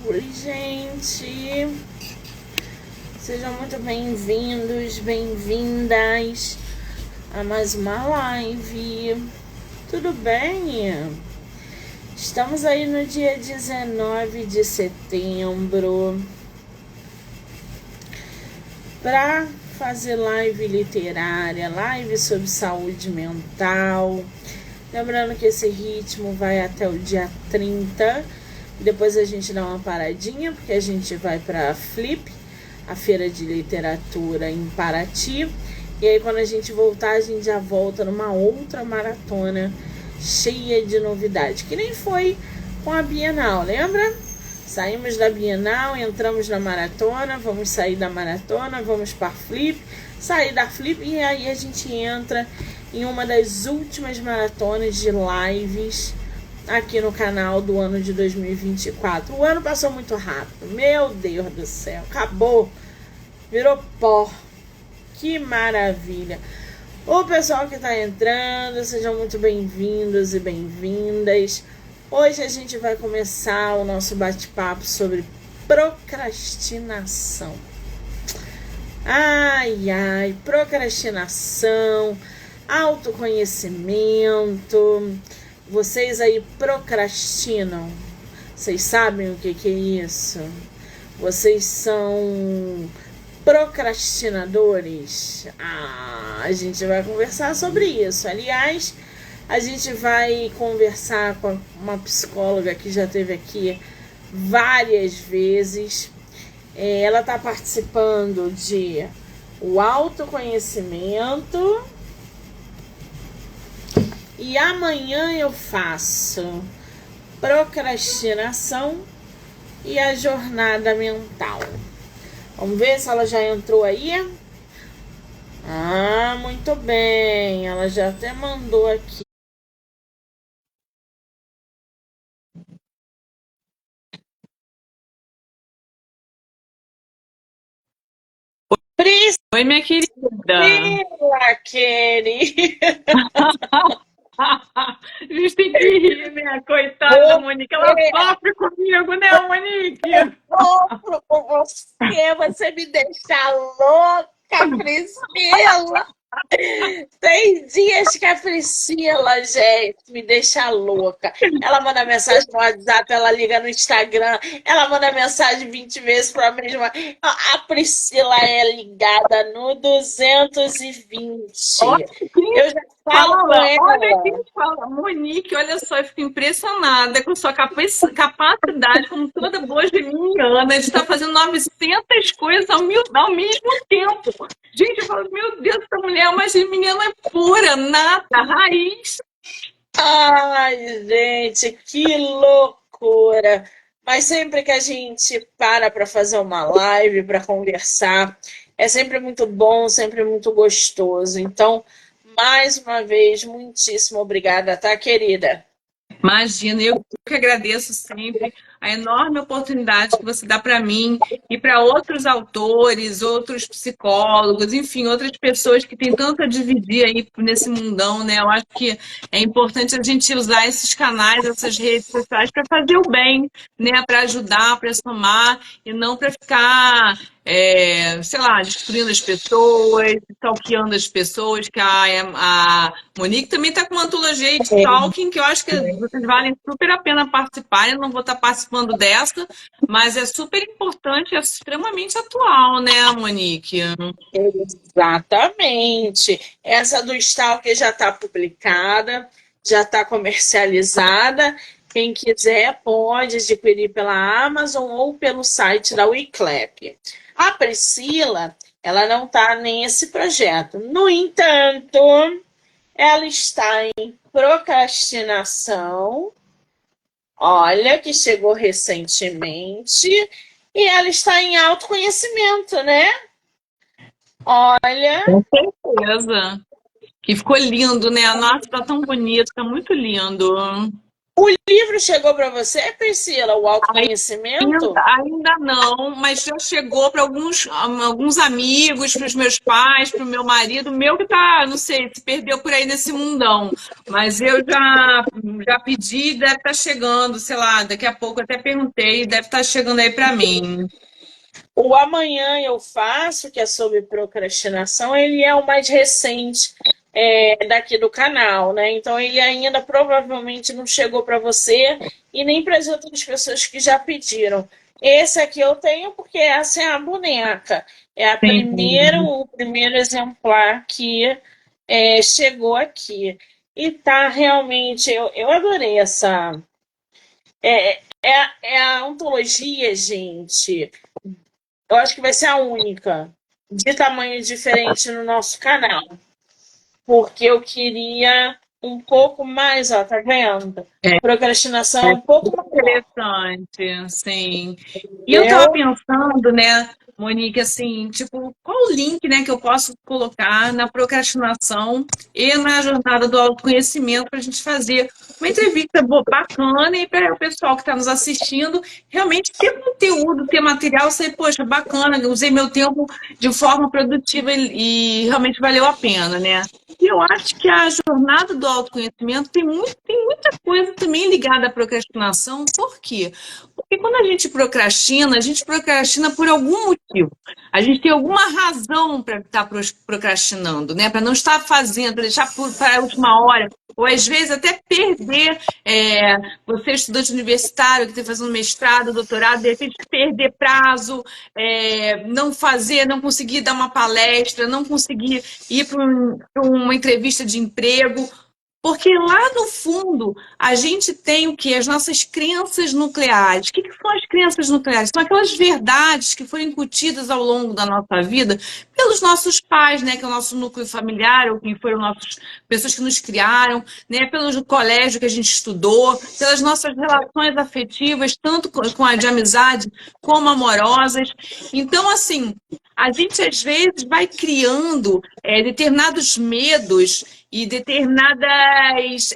Oi, gente! Sejam muito bem-vindos, bem-vindas a mais uma live. Tudo bem? Estamos aí no dia 19 de setembro para fazer live literária, live sobre saúde mental. Lembrando que esse ritmo vai até o dia 30. Depois a gente dá uma paradinha, porque a gente vai para a Flip, a Feira de Literatura em Paraty. E aí quando a gente voltar, a gente já volta numa outra maratona cheia de novidade, que nem foi com a Bienal, lembra? Saímos da Bienal, entramos na maratona, vamos sair da maratona, vamos para a Flip, sair da Flip e aí a gente entra em uma das últimas maratonas de lives aqui no canal do ano de 2024. O ano passou muito rápido, meu Deus do céu, acabou, virou pó, que maravilha. O pessoal que está entrando, sejam muito bem-vindos e bem-vindas. Hoje a gente vai começar o nosso bate-papo sobre procrastinação. Ai, ai, procrastinação, autoconhecimento. Vocês aí procrastinam? Vocês sabem o que é isso? Vocês são procrastinadores? A gente vai conversar sobre isso. Aliás, a gente vai conversar com uma psicóloga que já esteve aqui várias vezes. Ela está participando de o autoconhecimento. E amanhã eu faço procrastinação e a jornada mental. Vamos ver se ela já entrou aí. Ah, muito bem. Ela já até mandou aqui. Oi, minha querida. Priscila, querida. A gente tem que rir, né? Coitada da Monique. Ela sofre comigo, né, Monique? Sofro com você. Você me deixa louca, Priscila. Tem dias que a Priscila, gente, me deixa louca. Ela manda mensagem no WhatsApp, ela liga no Instagram, ela manda mensagem 20 vezes para a mesma. A Priscila é ligada no 220. Olha quem Eu já falo com fala, olha ela. quem fala. Monique, olha só, eu fico impressionada com sua capacidade, como toda boa geminiana, de estar fazendo 900 coisas ao mesmo tempo. Gente, eu falo, meu Deus, essa mulher é uma geminiana pura, nata, raiz. Ai, gente, que loucura! Mas sempre que a gente para fazer uma live, para conversar, é sempre muito bom, sempre muito gostoso. Então, mais uma vez, muitíssimo obrigada, tá, querida? Imagina, eu que agradeço sempre a enorme oportunidade que você dá para mim e para outros autores, outros psicólogos, enfim, outras pessoas que têm tanto a dividir aí nesse mundão, né? Eu acho que é importante a gente usar esses canais, essas redes sociais para fazer o bem, né? Para ajudar, para somar e não para ficar, sei lá, destruindo as pessoas, stalkeando as pessoas, que a Monique também está com uma antologia de stalking que eu acho que vocês valem super a pena participar. Eu não vou estar participando dessa, mas é super importante, é extremamente atual, né, Monique? Exatamente. Essa do Stalker já está publicada, já está comercializada. Quem quiser pode adquirir pela Amazon ou pelo site da Wiclap. A Priscila, ela não está nesse projeto. No entanto, ela está em procrastinação. Olha, que chegou recentemente. E ela está em autoconhecimento, né? Olha. Com certeza. E ficou lindo, né? Nossa, tá tão bonito, tá muito lindo. O livro chegou para você, Priscila, o autoconhecimento? Ainda não, mas já chegou para alguns amigos, para os meus pais, para o meu marido, meu que tá, não sei, se perdeu por aí nesse mundão. Mas eu já pedi, deve estar chegando, sei lá, daqui a pouco eu até perguntei, deve estar chegando aí para mim. O Amanhã Eu Faço, que é sobre procrastinação, ele é o mais recente daqui do canal, né? Então ele ainda provavelmente não chegou para você e nem para as outras pessoas que já pediram. Esse aqui eu tenho porque essa é a boneca. É Sim. o primeiro exemplar que chegou aqui. E tá realmente, eu adorei essa. É a antologia, gente. Eu acho que vai ser a única de tamanho diferente no nosso canal, porque eu queria um pouco mais, ó, tá vendo? Procrastinação é um pouco maior, Interessante, sim. E eu estava entendeu? pensando, né, Monique, assim, tipo, qual o link, né, que eu posso colocar na procrastinação e na jornada do autoconhecimento para a gente fazer uma entrevista bacana e para o pessoal que está nos assistindo realmente ter conteúdo, ter material, ser, poxa, bacana, eu usei meu tempo de forma produtiva e realmente valeu a pena, né? E eu acho que a jornada do autoconhecimento tem muita coisa também ligada à procrastinação. Por quê? Porque quando a gente procrastina por algum motivo. A gente tem alguma razão para estar procrastinando, né? Para não estar fazendo, para deixar para a última hora. Ou às vezes até perder, você é estudante universitário que está fazendo mestrado, doutorado, de repente perder prazo, não fazer, não conseguir dar uma palestra, não conseguir ir para uma entrevista de emprego, porque lá no fundo a gente tem o que? As nossas crenças nucleares. O que são as crenças nucleares? São aquelas verdades que foram incutidas ao longo da nossa vida pelos nossos pais, né? Que é o nosso núcleo familiar, ou quem foram nossas pessoas que nos criaram, né? Pelo colégio que a gente estudou, pelas nossas relações afetivas, tanto com a de amizade como amorosas. Então, assim, a gente às vezes vai criando determinados medos e determinadas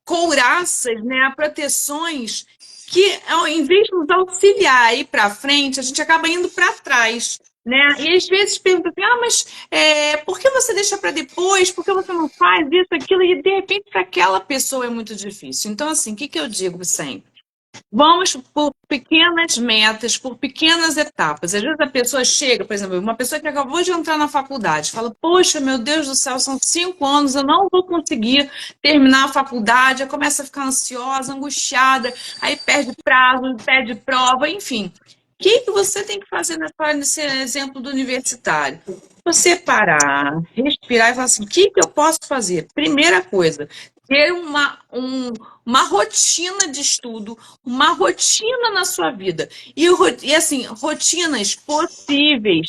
couraças, né, proteções que, em vez de nos auxiliar a ir para frente, a gente acaba indo para trás. Né? E às vezes pergunta assim, mas por que você deixa para depois? Por que você não faz isso, aquilo? E de repente para aquela pessoa é muito difícil. Então, assim, o que eu digo sempre? Vamos por pequenas metas, por pequenas etapas. Às vezes a pessoa chega, por exemplo, uma pessoa que acabou de entrar na faculdade, fala: Poxa, meu Deus do céu, são 5 anos, eu não vou conseguir terminar a faculdade. Aí começa a ficar ansiosa, angustiada, aí perde prazo, perde prova, enfim. O que você tem que fazer nesse exemplo do universitário? Você parar, respirar e falar assim: o que eu posso fazer? Primeira coisa, ter uma rotina de estudo, uma rotina na sua vida. E assim, rotinas possíveis,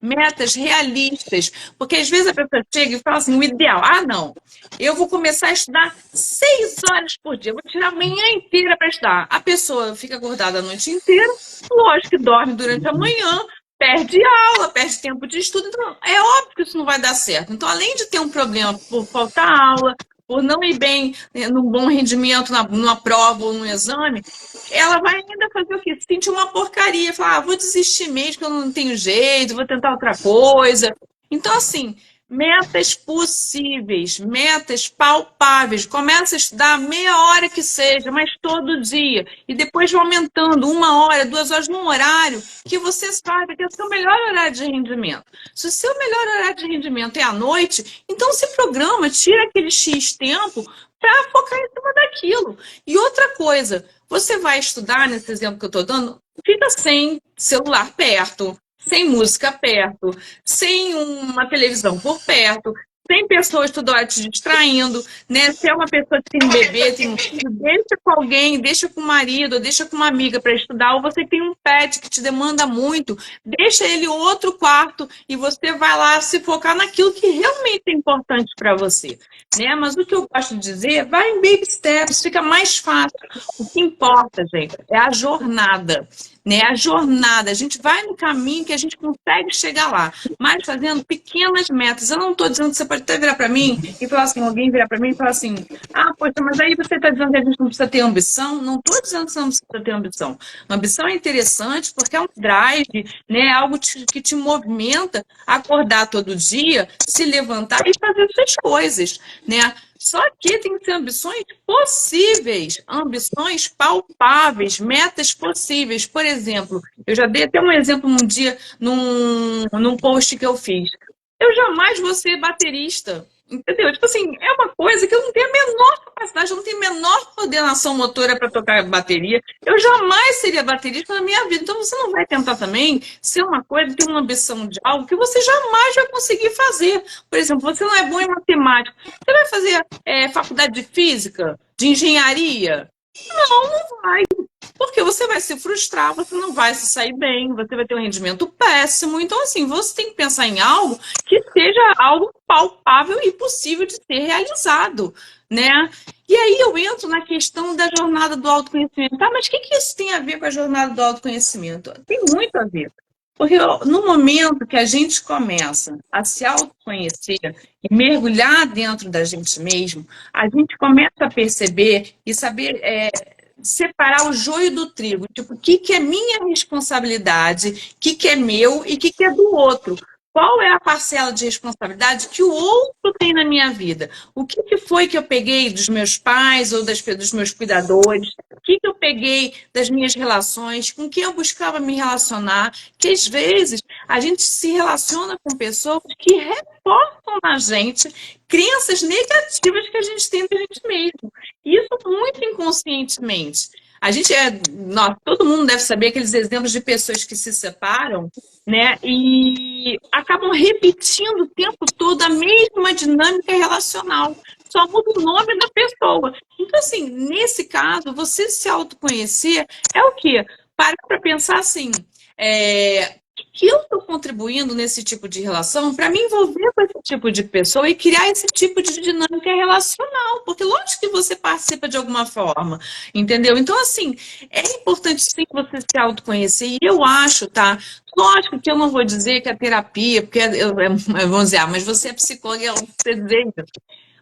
metas realistas. Porque às vezes a pessoa chega e fala assim, o ideal, não, eu vou começar a estudar 6 horas por dia, vou tirar a manhã inteira para estudar. A pessoa fica acordada a noite inteira, lógico que dorme durante a manhã, perde aula, perde tempo de estudo, então é óbvio que isso não vai dar certo. Então, além de ter um problema por faltar aula, por não ir bem, né, num bom rendimento numa prova ou num exame, ela vai ainda fazer o quê? Se sentir uma porcaria, falar, vou desistir mesmo, que eu não tenho jeito, vou tentar outra coisa. Então, assim, metas possíveis, metas palpáveis. Começa a estudar meia hora que seja, mas todo dia. E depois vai aumentando 1 hora, 2 horas, num horário que você sabe que é o seu melhor horário de rendimento. Se o seu melhor horário de rendimento é à noite, então se programa, tira aquele X tempo para focar em cima daquilo. E outra coisa, você vai estudar, nesse exemplo que eu estou dando, fica sem celular perto, sem música perto, sem uma televisão por perto, sem pessoas toda hora te distraindo, né? Se é uma pessoa que tem um bebê, tem um filho, deixa com alguém, deixa com o marido, deixa com uma amiga para estudar, ou você tem pet que te demanda muito, deixa ele em outro quarto e você vai lá se focar naquilo que realmente é importante para você, né? Mas o que eu gosto de dizer, vai em baby steps, fica mais fácil. O que importa, gente, é a jornada, né? A jornada, a gente vai no caminho que a gente consegue chegar lá, mas fazendo pequenas metas. Eu não estou dizendo que você pode até virar para mim e falar assim, alguém virar para mim e falar assim, ah, poxa, mas aí você está dizendo que a gente não precisa ter ambição? Não estou dizendo que você não precisa ter ambição. A ambição é interessante porque é um drive, né? Algo que te movimenta a acordar todo dia, se levantar e fazer suas coisas, né? Só que tem que ser ambições possíveis, ambições palpáveis, metas possíveis. Por exemplo, eu já dei até um exemplo um dia num post que eu fiz. Eu jamais vou ser baterista, entendeu? Tipo assim, é uma coisa que eu não tenho a menor capacidade, eu não tenho a menor coordenação motora para tocar bateria. Eu jamais seria baterista na minha vida. Então você não vai tentar também ser uma coisa, ter uma ambição de algo que você jamais vai conseguir fazer. Por exemplo, você não é bom em matemática. Você vai fazer faculdade de física, de engenharia? Não, não vai. Porque você vai se frustrar, você não vai se sair bem, você vai ter um rendimento péssimo. Então, assim, você tem que pensar em algo que seja algo palpável e possível de ser realizado, né? E aí eu entro na questão da jornada do autoconhecimento. Tá, mas o que isso tem a ver com a jornada do autoconhecimento? Tem muito a ver. Porque no momento que a gente começa a se autoconhecer e mergulhar dentro da gente mesmo, a gente começa a perceber e saber separar o joio do trigo. Tipo, o que é minha responsabilidade, o que é meu e o que é do outro. Qual é a parcela de responsabilidade que o outro tem na minha vida? O que foi que eu peguei dos meus pais ou dos meus cuidadores? O que eu peguei das minhas relações? Com quem eu buscava me relacionar? Que às vezes a gente se relaciona com pessoas que reforçam na gente crenças negativas que a gente tem da gente mesmo. Isso muito inconscientemente. A gente todo mundo deve saber aqueles exemplos de pessoas que se separam, né? E acabam repetindo o tempo todo a mesma dinâmica relacional. Só muda o nome da pessoa. Então, assim, nesse caso, você se autoconhecer é o quê? Parar para pensar assim, o que eu estou contribuindo nesse tipo de relação para me envolver com esse tipo de pessoa e criar esse tipo de dinâmica relacional, porque lógico que você participa de alguma forma, entendeu? Então, assim, é importante sim você se autoconhecer, e eu acho, tá? Lógico que eu não vou dizer que a terapia, porque vamos dizer, mas você é psicóloga, você dizer isso.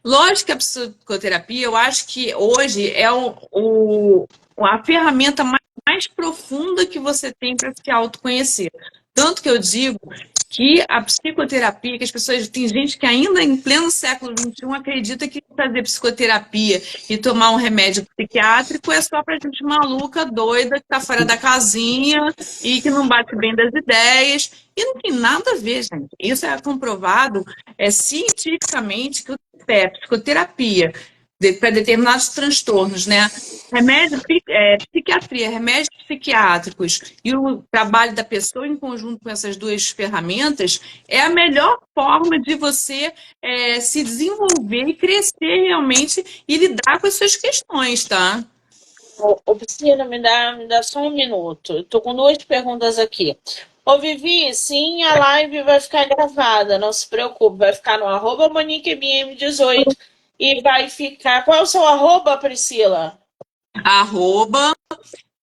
Lógico que a psicoterapia, eu acho que hoje é a ferramenta mais profunda que você tem para se autoconhecer. Tanto que eu digo que a psicoterapia, que as pessoas, tem gente que ainda em pleno século XXI acredita que fazer psicoterapia e tomar um remédio psiquiátrico é só para gente maluca, doida, que está fora da casinha e que não bate bem das ideias. E não tem nada a ver, gente. Isso é comprovado cientificamente que a psicoterapia para determinados transtornos, né? Psiquiatria, remédios psiquiátricos e o trabalho da pessoa em conjunto com essas duas ferramentas é a melhor forma de você se desenvolver e crescer realmente e lidar com as suas questões, tá? Ô, Priscila, me dá só um minuto. Eu tô com duas perguntas aqui. Ô, Vivi, sim, a live vai ficar gravada, não se preocupe, vai ficar no arroba MoniqueMM18 e vai ficar. Qual é o seu arroba, Priscila? Arroba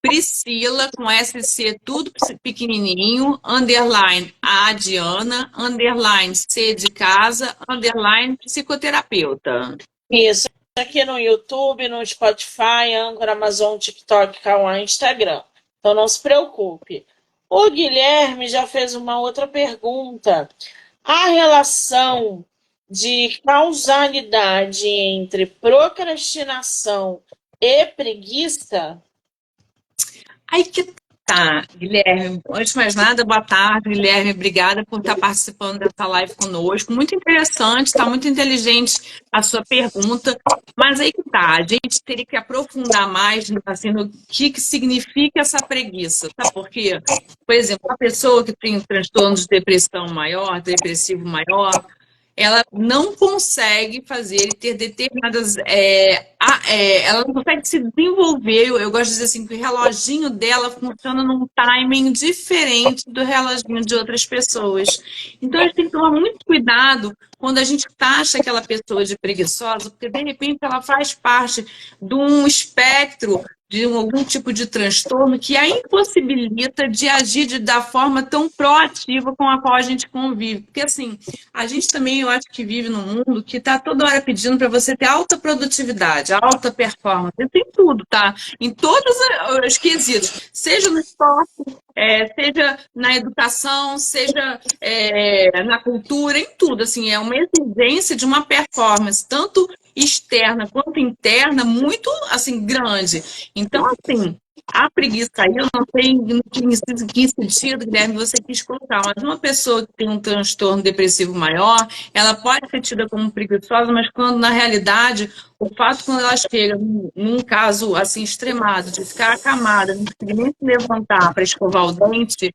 Priscila, com SC, tudo pequenininho, underline a Diana, underline C de casa, underline psicoterapeuta. Isso, aqui no YouTube, no Spotify, Anchor, Amazon, TikTok, Kawaii, Instagram. Então não se preocupe. O Guilherme já fez uma outra pergunta. A relação de causalidade entre procrastinação e preguiça? Aí que tá, Guilherme. Antes de mais nada, boa tarde, Guilherme. Obrigada por estar participando dessa live conosco. Muito interessante, está muito inteligente a sua pergunta. Mas aí que tá, a gente teria que aprofundar mais assim, no que significa essa preguiça, tá? Porque, por exemplo, a pessoa que tem transtorno de depressão maior, depressivo maior, ela não consegue fazer ele ter determinadas. Ela não consegue se desenvolver. Eu gosto de dizer assim, que o reloginho dela funciona num timing diferente do reloginho de outras pessoas. Então, a gente tem que tomar muito cuidado quando a gente taxa aquela pessoa de preguiçosa, porque de repente ela faz parte de um espectro de algum tipo de transtorno que a impossibilita de agir da forma tão proativa com a qual a gente convive. Porque, assim, a gente também, eu acho que vive num mundo que está toda hora pedindo para você ter alta produtividade, alta performance, em tudo, tá? Em todos os quesitos, seja no esporte, seja na educação, seja na cultura, em tudo. Assim, é uma exigência de uma performance, tanto externa quanto interna, muito assim grande. Então, assim, a preguiça aí, eu não sei em que sentido, Guilherme, você quis colocar, mas uma pessoa que tem um transtorno depressivo maior, ela pode ser tida como preguiçosa, mas quando, na realidade, o fato quando ela chega num caso assim extremado, de ficar acamada, não conseguir nem se levantar para escovar o dente,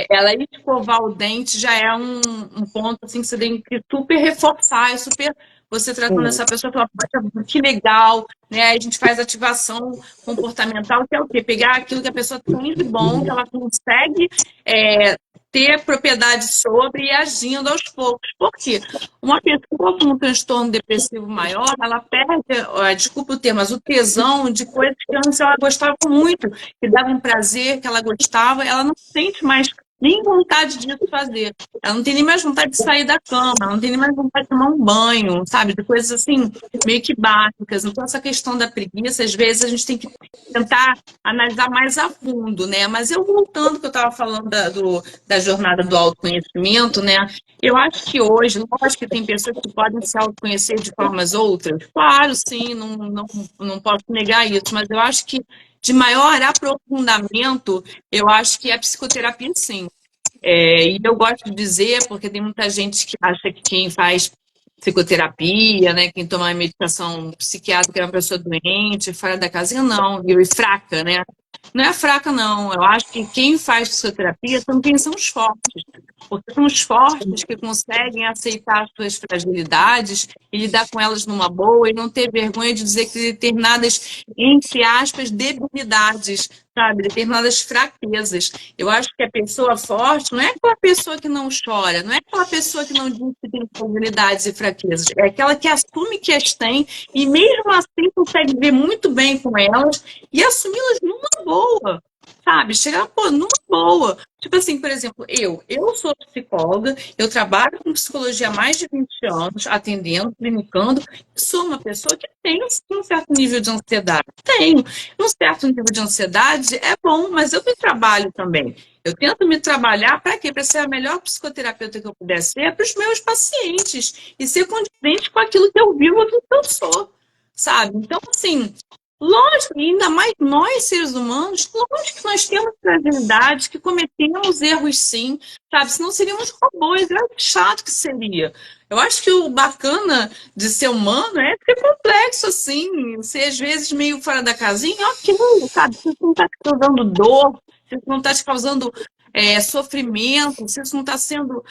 ela ir escovar o dente já é um ponto assim, que você tem que super reforçar, é super você tratando essa pessoa, fala, poxa, que legal, né? A gente faz ativação comportamental, que é o quê? Pegar aquilo que a pessoa tem de bom, que ela consegue ter propriedade sobre e agindo aos poucos. Por quê? Uma pessoa com um transtorno depressivo maior, ela perde, desculpa o termo, mas o tesão de coisas que antes ela gostava muito, que dava um prazer, que ela gostava, ela não sente mais nem vontade disso fazer. Ela não tem nem mais vontade de sair da cama, ela não tem nem mais vontade de tomar um banho, sabe? De coisas assim, meio que básicas. Então, essa questão da preguiça, às vezes a gente tem que tentar analisar mais a fundo, né? Mas eu voltando que eu estava falando da jornada do autoconhecimento, né? Eu acho que hoje, lógico que tem pessoas que podem se autoconhecer de formas outras. Claro, sim, não posso negar isso, mas eu acho que de maior aprofundamento, eu acho que é a psicoterapia, sim. E eu gosto de dizer, porque tem muita gente que acha que quem faz psicoterapia, né, quem toma medicação psiquiátrica é uma pessoa doente, fora da casinha, não, e fraca, né? Não é fraca, não. Eu acho que quem faz psicoterapia são quem são os fortes. Porque são os fortes que conseguem aceitar as suas fragilidades e lidar com elas numa boa e não ter vergonha de dizer que determinadas, entre aspas, debilidades, sabe? Determinadas fraquezas. Eu acho que a pessoa forte não é aquela pessoa que não chora, não é aquela pessoa que não diz que tem fragilidades e fraquezas, é aquela que assume que as tem e mesmo assim consegue ver muito bem com elas e assumi-las numa boa, sabe? Chegar, pô, numa boa. Tipo assim, por exemplo, eu sou psicóloga, eu trabalho com psicologia há mais de 20 anos, atendendo, clinicando, e sou uma pessoa que tem assim, um certo nível de ansiedade. Tenho. Um certo nível de ansiedade é bom, mas eu me trabalho também. Eu tento me trabalhar para quê? Para ser a melhor psicoterapeuta que eu puder ser para os meus pacientes e ser condizente com aquilo que eu vivo, aquilo que eu sou, sabe? Então, assim, lógico, e ainda mais nós, seres humanos, lógico que nós temos fragilidades, que cometemos erros sim, sabe? Senão seríamos robôs, era chato que seria. Eu acho que o bacana de ser humano é ser complexo, assim, ser às vezes meio fora da casinha, ok, sabe? Se isso não está te causando dor, se isso não está te causando sofrimento, se isso não está sendo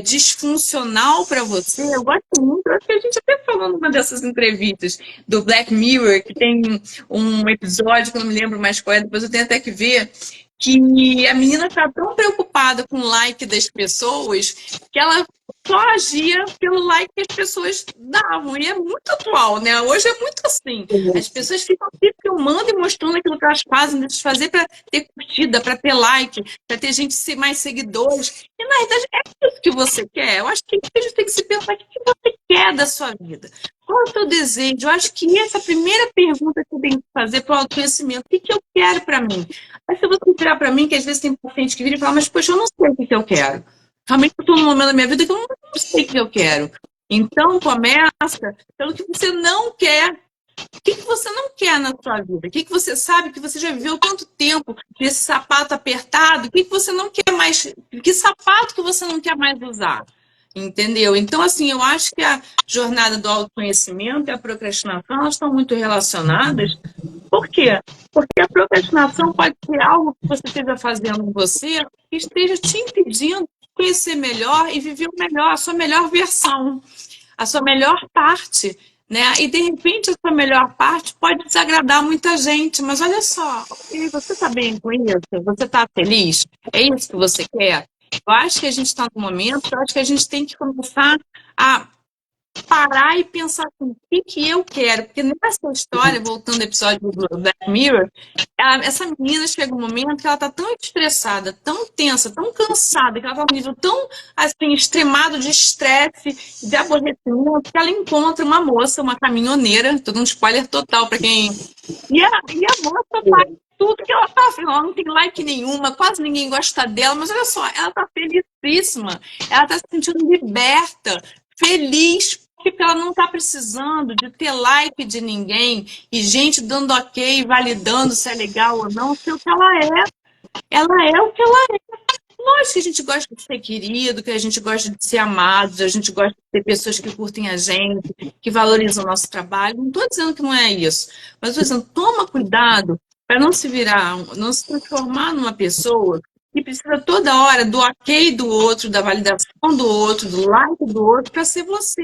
disfuncional para você, eu gosto muito, acho que a gente até falou numa dessas entrevistas do Black Mirror, que tem um episódio que eu não me lembro mais qual é, depois eu tenho até que ver, que a menina está tão preocupada com o like das pessoas que ela só agia pelo like que as pessoas davam. E é muito atual, né? Hoje é muito assim. As pessoas ficam se filmando e mostrando aquilo que elas fazem, de fazer para ter curtida, para ter like, para ter gente mais seguidores. E na verdade é isso que você quer. Eu acho que a gente tem que se pensar o que você quer da sua vida. Qual é o teu desejo? Eu acho que essa é a primeira pergunta que eu tenho que fazer para o autoconhecimento. O que eu quero para mim? Mas se você virar para mim, que às vezes tem paciente que vira e fala, mas poxa, eu não sei o que eu quero. Realmente eu estou num momento da minha vida que eu não sei o que eu quero. Então, começa pelo que você não quer. O que você não quer na sua vida? O que você sabe que você já viveu tanto tempo nesse sapato apertado? O que você não quer mais? Que sapato que você não quer mais usar? Entendeu? Então, assim, eu acho que a jornada do autoconhecimento e a procrastinação, elas estão muito relacionadas. Por quê? Porque a procrastinação pode ser algo que você esteja fazendo em você que esteja te impedindo conhecer melhor e viver o melhor, a sua melhor versão, a sua melhor parte, né? E de repente a sua melhor parte pode desagradar muita gente, mas olha só, ok, você está bem com isso? Você está feliz? É isso que você quer? Eu acho que a gente está num momento, eu acho que a gente tem que começar a parar e pensar assim, o que que eu quero? Porque nessa história, voltando ao episódio do Black Mirror, essa menina chega um momento que ela tá tão estressada, tão tensa, tão cansada, que ela tá num nível tão, assim, extremado de estresse, de aborrecimento, que ela encontra uma moça, uma caminhoneira, tô dando um spoiler total pra quem... E a moça faz tudo que ela tá fazendo, ela não tem like nenhuma, quase ninguém gosta dela, mas olha só, ela tá felicíssima, ela tá se sentindo liberta, feliz, porque ela não está precisando de ter like de ninguém e gente dando ok, validando se é legal ou não, se o que ela é. Ela é o que ela é. Lógico que a gente gosta de ser querido, que a gente gosta de ser amado, a gente gosta de ter pessoas que curtem a gente, que valorizam o nosso trabalho. Não estou dizendo que não é isso, mas estou dizendo, toma cuidado para não se virar, não se transformar numa pessoa que precisa toda hora do ok do outro, da validação do outro, do like do outro, para ser você.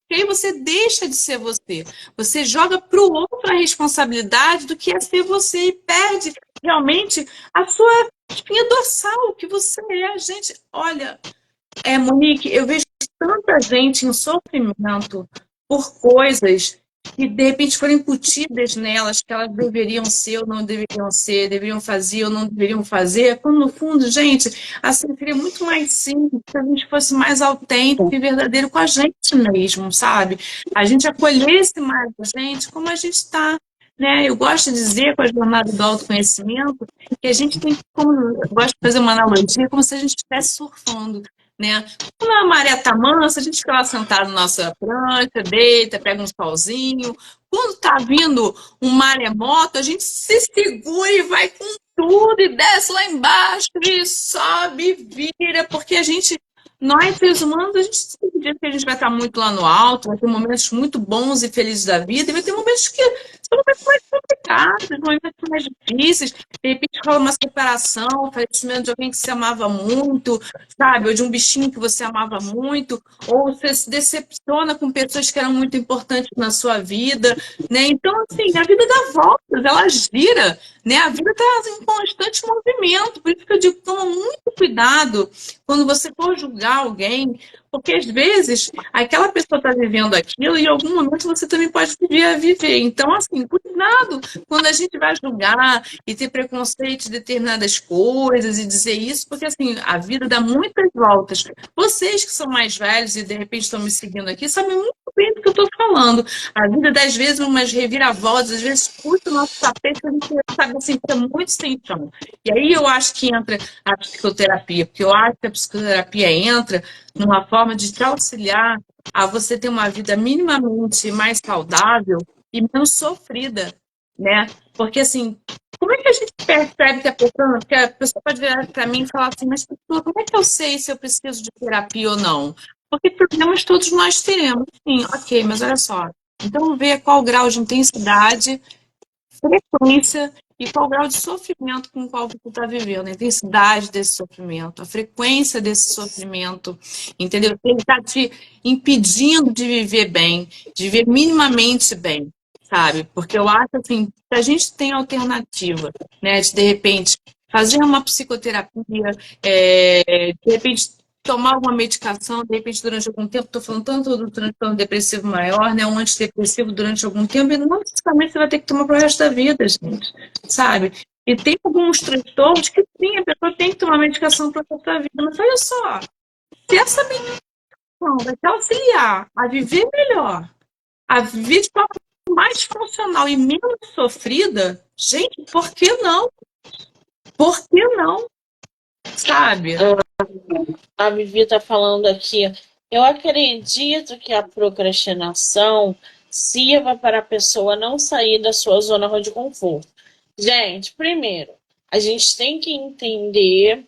Porque aí você deixa de ser você. Você joga para o outro a responsabilidade do que é ser você e perde realmente a sua espinha dorsal, o que você é. Gente, olha, Monique, eu vejo tanta gente em sofrimento por coisas que de repente foram incutidas nelas, que elas deveriam ser ou não deveriam ser, deveriam fazer ou não deveriam fazer, quando no fundo, gente, assim, seria muito mais simples se a gente fosse mais autêntico e verdadeiro com a gente mesmo, sabe? A gente acolhesse mais a gente como a gente está. Né? Eu gosto de dizer com a jornada do autoconhecimento que a gente tem que, como, eu gosto de fazer uma analogia, como se a gente estivesse surfando, né? Quando a maré está mansa, a gente fica lá sentado na nossa prancha, deita, pega um solzinho. Quando está vindo um maremoto, a gente se segura e vai com tudo e desce lá embaixo e sobe, vira, porque nós seres humanos, a gente tem dia que a gente vai estar muito lá no alto, vai ter momentos muito bons e felizes da vida, e vai ter momentos que são momentos mais complicados, momentos mais difíceis. De repente rola uma separação, o falecimento de alguém que você amava muito, sabe? Ou de um bichinho que você amava muito, ou você se decepciona com pessoas que eram muito importantes na sua vida, né? Então, assim, a vida dá voltas, ela gira, né? A vida está em constante movimento, por isso que eu digo, toma muito cuidado quando você for julgar alguém, porque às vezes aquela pessoa está vivendo aquilo e em algum momento você também pode vir a viver. Então, assim, cuidado quando a gente vai julgar e ter preconceito de determinadas coisas e dizer isso, porque assim, a vida dá muitas voltas. Vocês que são mais velhos e de repente estão me seguindo aqui, sabem muito bem do que eu estou falando. A vida dá às vezes umas reviravoltas, às vezes puxa o nosso tapete, a gente sabe assim, fica muito sem chão. E aí eu acho que entra a psicoterapia, porque eu acho que a psicoterapia entra numa forma de te auxiliar a você ter uma vida minimamente mais saudável e menos sofrida, né? Porque assim, como é que a gente percebe que a pessoa pode virar para mim e falar assim, mas como é que eu sei se eu preciso de terapia ou não? Porque problemas todos nós teremos, sim, ok, mas olha só, então vamos ver qual o grau de intensidade, frequência e qual o grau de sofrimento com o qual você está vivendo, a intensidade desse sofrimento, a frequência desse sofrimento, entendeu? Se ele está te impedindo de viver bem, de viver minimamente bem, sabe? Porque eu acho assim, se a gente tem alternativa, né, de repente fazer uma psicoterapia, de repente tomar alguma medicação, de repente, durante algum tempo, estou falando tanto do transtorno depressivo maior, né? Um antidepressivo durante algum tempo, e não necessariamente você vai ter que tomar pro resto da vida, gente, sabe? E tem alguns transtornos que sim, a pessoa tem que tomar medicação para o resto da vida. Mas olha só, se essa medicação vai te auxiliar a viver melhor, a viver de forma mais funcional e menos sofrida, gente, por que não? Por que não? Sabe? A Vivi está falando aqui. Eu acredito que a procrastinação sirva para a pessoa não sair da sua zona de conforto. Gente, primeiro, a gente tem que entender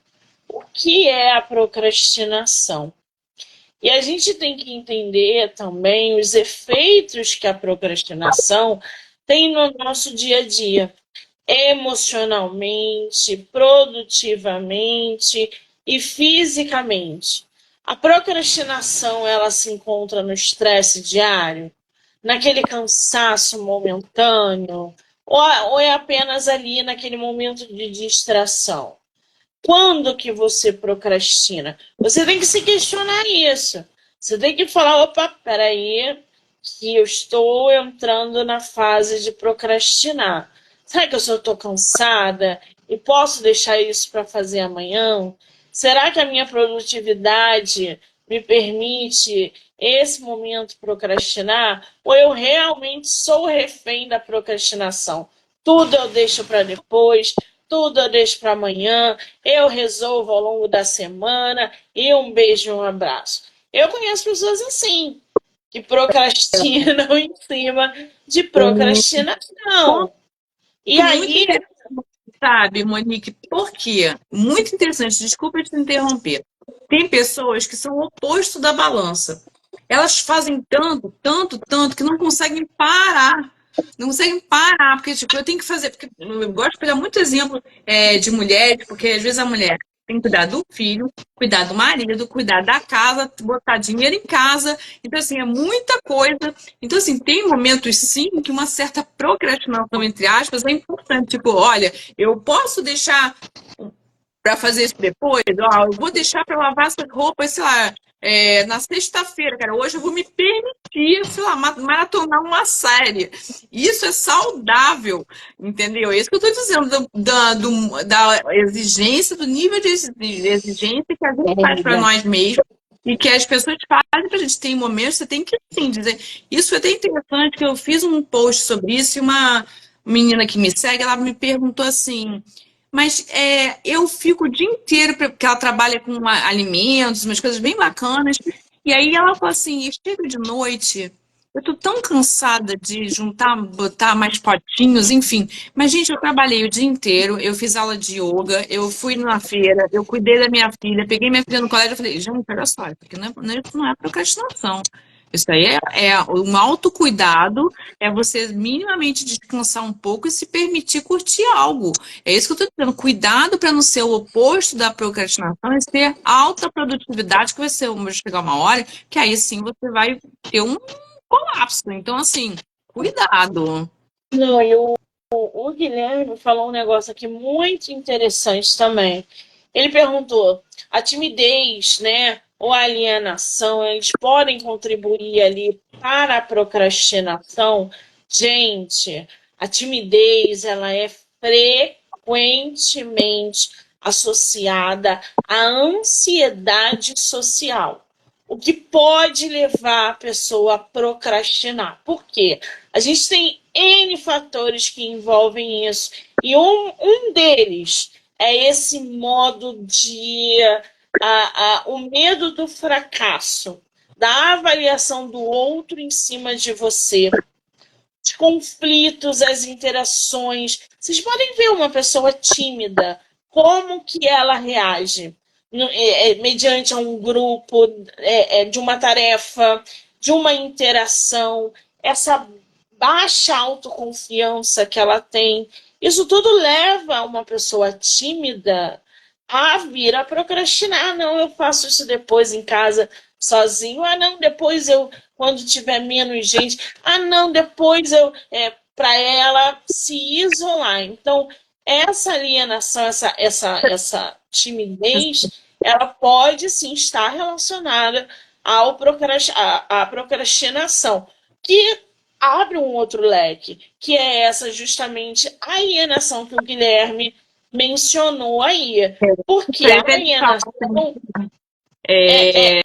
o que é a procrastinação. E a gente tem que entender também os efeitos que a procrastinação tem no nosso dia a dia, emocionalmente, produtivamente e fisicamente. A procrastinação, ela se encontra no estresse diário, naquele cansaço momentâneo, ou é apenas ali naquele momento de distração? Quando que você procrastina? Você tem que se questionar isso. Você tem que falar, opa, peraí, que eu estou entrando na fase de procrastinar. Será que eu só estou cansada e posso deixar isso para fazer amanhã? Será que a minha produtividade me permite esse momento procrastinar? Ou eu realmente sou refém da procrastinação? Tudo eu deixo para depois, tudo eu deixo para amanhã, eu resolvo ao longo da semana e um beijo e um abraço. Eu conheço pessoas assim, que procrastinam em cima de procrastinação. E Muito aí, interessante, sabe, Monique? Por quê? Muito interessante, desculpa te interromper. Tem pessoas que são o oposto da balança. Elas fazem tanto, tanto, tanto, que não conseguem parar. Não conseguem parar, porque, tipo, eu tenho que fazer. Porque eu gosto de pegar muito exemplo de mulheres, porque às vezes a mulher tem que cuidar do filho, cuidar do marido, cuidar da casa, botar dinheiro em casa. Então, assim, é muita coisa. Então, assim, tem momentos, sim, que uma certa procrastinação, entre aspas, é importante. Tipo, olha, eu posso deixar para fazer isso depois, ó, eu vou deixar para lavar essas roupas, sei lá, na sexta-feira, cara. Hoje eu vou me permitir, sei lá, maratonar uma série. Isso é saudável, entendeu? É isso que eu estou dizendo, da exigência, do nível de exigência que a gente faz para nós mesmos. E que as pessoas fazem pra gente. Tem momentos, você tem que sim dizer. Isso é até interessante, que eu fiz um post sobre isso e uma menina que me segue, ela me perguntou assim, mas eu fico o dia inteiro, porque ela trabalha com alimentos, umas coisas bem bacanas. E aí ela falou assim: chega de noite, eu tô tão cansada de juntar, botar mais potinhos, enfim. Mas, gente, eu trabalhei o dia inteiro, eu fiz aula de yoga, eu fui na feira, eu cuidei da minha filha, peguei minha filha no colégio e falei: gente, olha só, porque isso não é procrastinação. Isso aí é um autocuidado, é você minimamente descansar um pouco e se permitir curtir algo. É isso que eu estou dizendo. Cuidado para não ser o oposto da procrastinação e ser alta produtividade, que vai chegar uma hora que aí sim você vai ter um colapso. Então, assim, cuidado. não, o Guilherme falou um negócio aqui muito interessante também. Ele perguntou: a timidez, né, ou a alienação, eles podem contribuir ali para a procrastinação? Gente, a timidez, ela é frequentemente associada à ansiedade social, o que pode levar a pessoa a procrastinar. Por quê? A gente tem N fatores que envolvem isso. E um deles é esse modo de o medo do fracasso, da avaliação do outro em cima de você, os conflitos, as interações. Vocês podem ver uma pessoa tímida, como que ela reage mediante um grupo, de uma tarefa, de uma interação, essa baixa autoconfiança que ela tem. Isso tudo leva uma pessoa tímida a vir a procrastinar. Não, eu faço isso depois em casa sozinho. Ah, não, depois eu, quando tiver menos gente. Ah, não, depois eu, para ela se isolar. Então, essa alienação, essa timidez, ela pode sim estar relacionada à procrastinação, que abre um outro leque, que é essa justamente alienação que o Guilherme mencionou aí. Porque a alienação é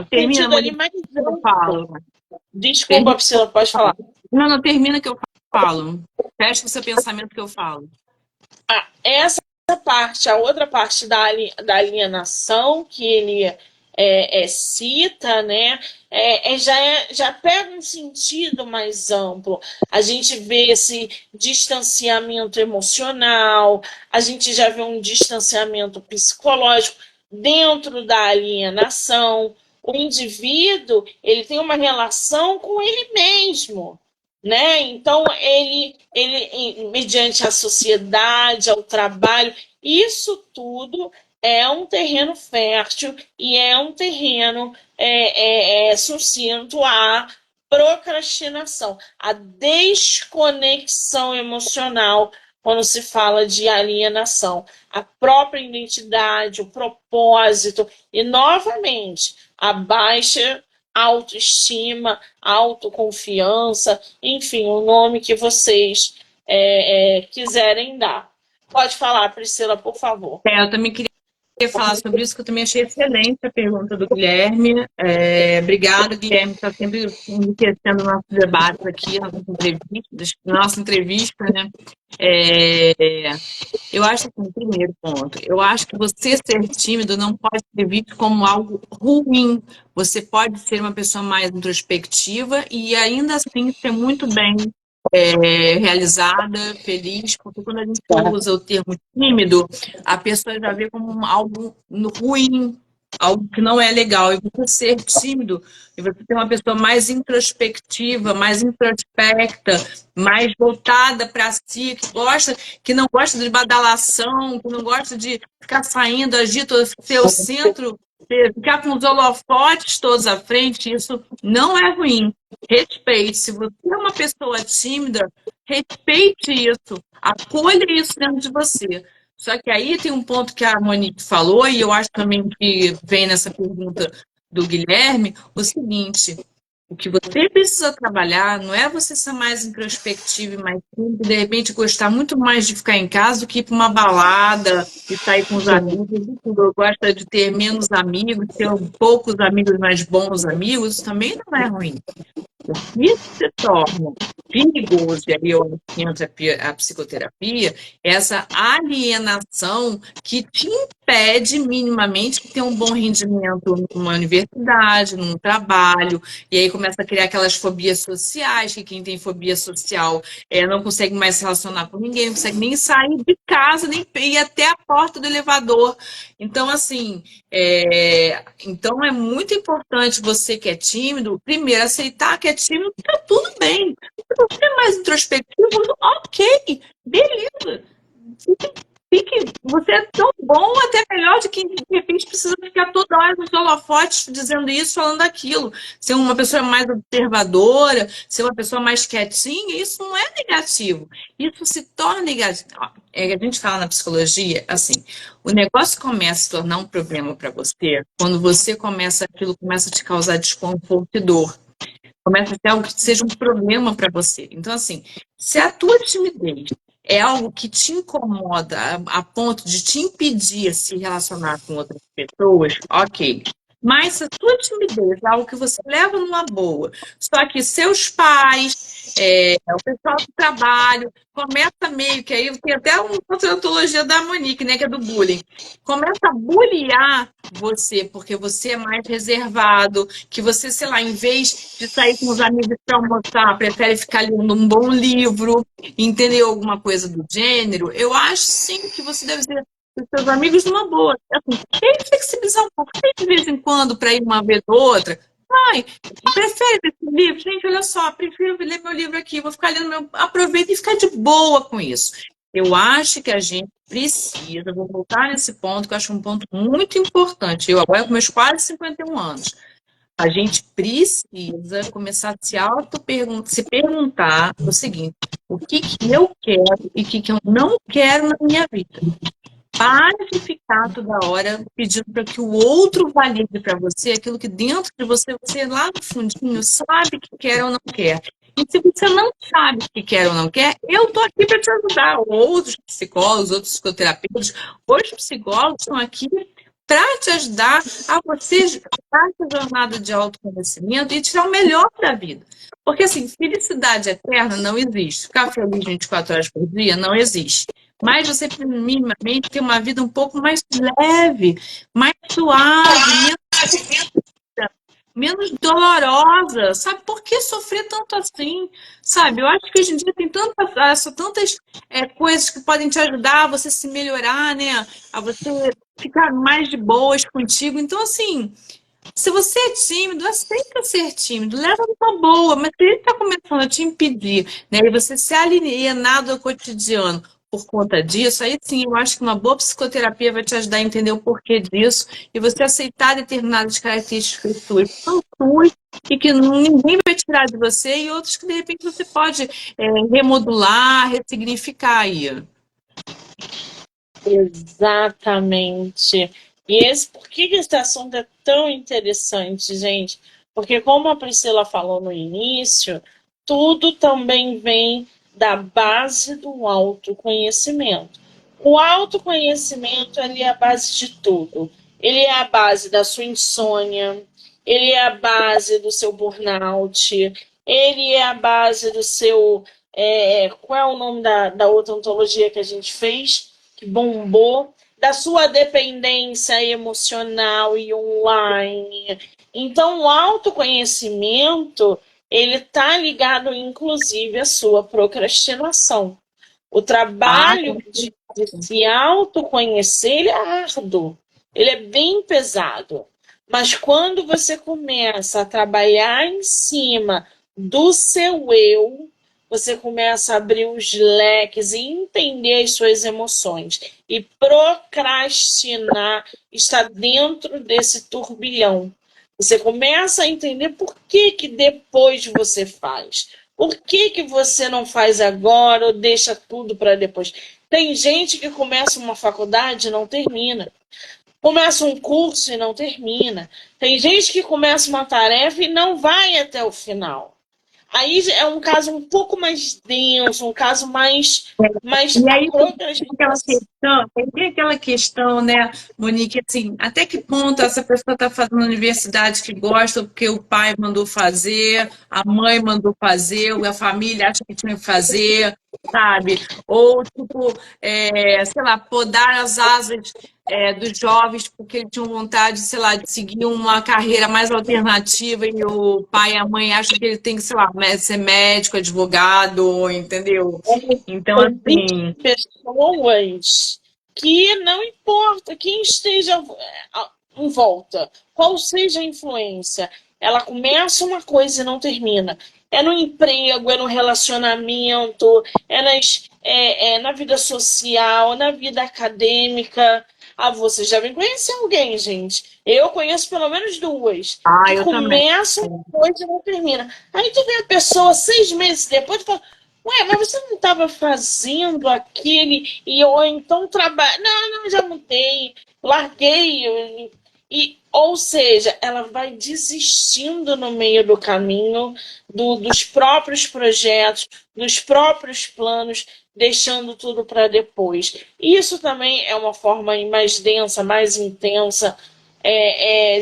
Termina, sentido ali Monique, mais que eu amplo. falo. Desculpa, Termina. Priscila, pode falar. Não, não, termina que eu falo. Fecha o seu pensamento que eu falo. Essa parte, a outra parte da alienação que ele cita, né, já pega um sentido mais amplo. A gente vê esse distanciamento emocional, a gente já vê um distanciamento psicológico dentro da alienação. O indivíduo, ele tem uma relação com ele mesmo, né? Então ele mediante a sociedade, ao trabalho, isso tudo é um terreno fértil e é um terreno sucinto à procrastinação, à desconexão emocional quando se fala de alienação, a própria identidade, o propósito e, novamente, a baixa autoestima, autoconfiança, enfim, o nome que vocês quiserem dar. Pode falar, Priscila, por favor. Eu também queria falar sobre isso, que eu também achei excelente a pergunta do Guilherme. Obrigada, Guilherme, está sempre enriquecendo nossos debates aqui, nossa entrevista, né? Eu acho assim, primeiro ponto, eu acho que você ser tímido não pode ser visto como algo ruim. Você pode ser uma pessoa mais introspectiva e ainda assim ser muito bem realizada, feliz, porque quando a gente usa o termo tímido, a pessoa já vê como algo ruim, algo que não é legal. E você ser tímido, e você ter uma pessoa mais introspectiva, mais introspecta, mais voltada para si, que não gosta de badalação, que não gosta de ficar saindo, agito, ser o centro, ficar com os holofotes todos à frente, isso não é ruim. Respeite. Se você é uma pessoa tímida, respeite isso, acolha isso dentro de você. Só que aí tem um ponto que a Monique falou, e eu acho também que vem nessa pergunta do Guilherme, o seguinte: o que você precisa trabalhar não é você ser mais introspectivo e mais tímido, de repente gostar muito mais de ficar em casa do que ir para uma balada e sair com os amigos. Eu gosto de ter menos amigos, ter poucos amigos, mas bons amigos, isso também não é ruim. Isso se torna perigoso, e aí entra a psicoterapia, essa alienação que te impede minimamente de ter um bom rendimento numa universidade, num trabalho, e aí começa a criar aquelas fobias sociais, que quem tem fobia social não consegue mais se relacionar com ninguém, não consegue nem sair de casa, nem ir até a porta do elevador. Então, assim, então é muito importante você que é tímido, primeiro aceitar que é tímido, tá tudo bem. Se você é mais introspectivo, ok, beleza. Você é tão bom, até melhor de quem de repente precisa ficar toda hora nos holofotes dizendo isso, falando aquilo. Ser uma pessoa mais observadora, ser uma pessoa mais quietinha, isso não é negativo. Isso se torna negativo. A gente fala na psicologia, assim, o negócio começa a se tornar um problema para você quando aquilo começa a te causar desconforto e dor. Começa a ser algo que seja um problema para você. Então, assim, se a tua timidez é algo que te incomoda a ponto de te impedir de se relacionar com outras pessoas, ok. Mas se a tua timidez é algo que você leva numa boa, só que seus pais, o pessoal do trabalho, começa meio que aí, tem até uma antologia da Monique, né, que é do bullying, começa a bullyar você, porque você é mais reservado, que você, sei lá, em vez de sair com os amigos para almoçar, prefere ficar lendo um bom livro, entendeu? Alguma coisa do gênero, eu acho sim que você deve ser os seus amigos numa boa. Assim, tem que flexibilizar um pouco, tem de vez em quando, para ir uma vez ou outra. Ai, prefere ler esse livro? Gente, olha só, prefiro ler meu livro aqui, vou ficar lendo meu. Aproveita e ficar de boa com isso. Eu acho que a gente precisa, vou voltar nesse ponto, que eu acho um ponto muito importante. Eu agora com meus quase 51 anos. A gente precisa começar a se perguntar o seguinte: o que eu quero e o que eu não quero na minha vida? Pare de ficar toda hora pedindo para que o outro valide para você aquilo que dentro de você, você lá no fundinho sabe que quer ou não quer. E se você não sabe que quer ou não quer, eu estou aqui para te ajudar. Outros psicólogos, outros psicoterapeutas, os psicólogos estão aqui para te ajudar a você fazer essa jornada de autoconhecimento e tirar o melhor da vida. Porque, assim, felicidade eterna não existe. Ficar feliz 24 horas por dia não existe. Mas você, minimamente, tem uma vida um pouco mais leve, mais suave, menos dolorosa, sabe? Por que sofrer tanto assim, sabe? Eu acho que hoje em dia tem tantas coisas que podem te ajudar a você se melhorar, né? A você ficar mais de boas contigo. Então, assim, se você é tímido, aceita ser tímido, leva numa boa, mas se ele está começando a te impedir, né? E você se alienar do cotidiano por conta disso, aí sim, eu acho que uma boa psicoterapia vai te ajudar a entender o porquê disso e você aceitar determinadas características suas, que são suas e que ninguém vai tirar de você, e outros que de repente você pode remodular, ressignificar aí. Exatamente. Por que que esse assunto é tão interessante, gente? Porque, como a Priscila falou no início, tudo também vem da base do autoconhecimento. O autoconhecimento, ele é a base de tudo. Ele é a base da sua insônia, ele é a base do seu burnout, ele é a base do seu. Qual é o nome da outra ontologia que a gente fez? Que bombou, da sua dependência emocional e online. Então, o autoconhecimento, ele está ligado, inclusive, à sua procrastinação. O trabalho de se autoconhecer, ele é árduo, ele é bem pesado. Mas quando você começa a trabalhar em cima do seu eu, você começa a abrir os leques e entender as suas emoções. E procrastinar está dentro desse turbilhão. Você começa a entender por que depois você faz. Por que você não faz agora ou deixa tudo para depois? Tem gente que começa uma faculdade e não termina. Começa um curso e não termina. Tem gente que começa uma tarefa e não vai até o final. Aí é um caso um pouco mais denso, um caso mais E aí tem aquela questão, né, Monique, assim, até que ponto essa pessoa está fazendo universidade que gosta porque o pai mandou fazer, a mãe mandou fazer, a família acha que tinha que fazer, sabe? Ou, tipo, sei lá, podar as asas dos jovens porque eles tinham vontade, sei lá, de seguir uma carreira mais alternativa e o pai e a mãe acham que ele tem que, sei lá, ser médico, advogado, entendeu? Então, assim, pessoas que não importa quem esteja em volta, qual seja a influência, ela começa uma coisa e não termina. É no emprego, é no relacionamento, na vida social, na vida acadêmica. Ah, você já vem conhecer alguém, gente. Eu conheço pelo menos duas. Que eu também. começam uma coisa e não termina. Aí tu vê a pessoa 6 meses depois e fala, ué, mas você não estava fazendo aquele ou então trabalho? Não, já mudei, larguei. Ou seja, ela vai desistindo no meio do caminho dos próprios projetos, dos próprios planos, deixando tudo para depois. Isso também é uma forma mais densa, mais intensa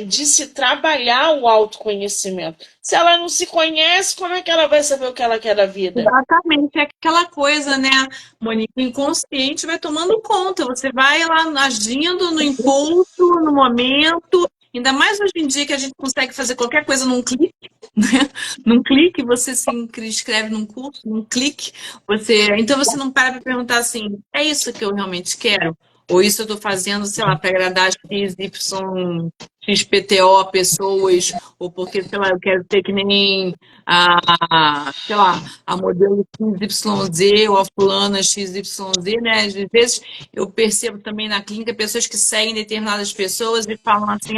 de se trabalhar o autoconhecimento. Se ela não se conhece, como é que ela vai saber o que ela quer da vida? Exatamente, é aquela coisa, né, Monique? O inconsciente vai tomando conta, você vai lá agindo no impulso, no momento, ainda mais hoje em dia que a gente consegue fazer qualquer coisa num clique, né? Num clique você se inscreve num curso, num clique, então você não para perguntar assim, é isso que eu realmente quero? Ou isso eu estou fazendo, sei lá, para agradar X, Y, XPTO pessoas, ou porque, sei lá, eu quero ter que nem sei lá, a modelo XYZ ou a fulana XYZ, né? Às vezes eu percebo também na clínica pessoas que seguem determinadas pessoas e falam assim,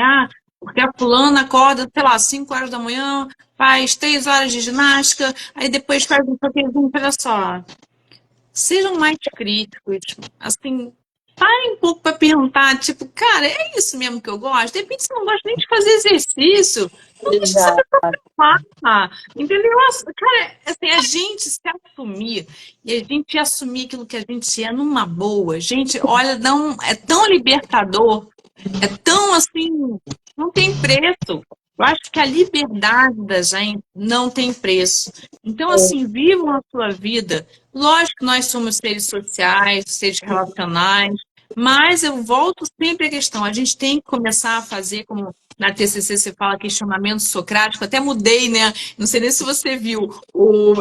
porque a fulana acorda, sei lá, 5 horas da manhã, faz 3 horas de ginástica, aí depois faz um pouquinho, olha só. Sejam mais críticos, assim, parem um pouco para perguntar, tipo, cara, é isso mesmo que eu gosto? De repente você não gosta nem de fazer exercício, não deixa essa pessoa falar, entendeu? Cara, assim, a gente se assumir e a gente assumir aquilo que a gente é numa boa, gente, olha, não, é tão libertador, é tão assim, não tem preço. Eu acho que a liberdade da gente não tem preço. Então, assim, vivam a sua vida. Lógico que nós somos seres sociais, seres relacionais, mas eu volto sempre à questão. A gente tem que começar a fazer, como na TCC você fala, questionamento socrático. Até mudei, né? Não sei nem se você viu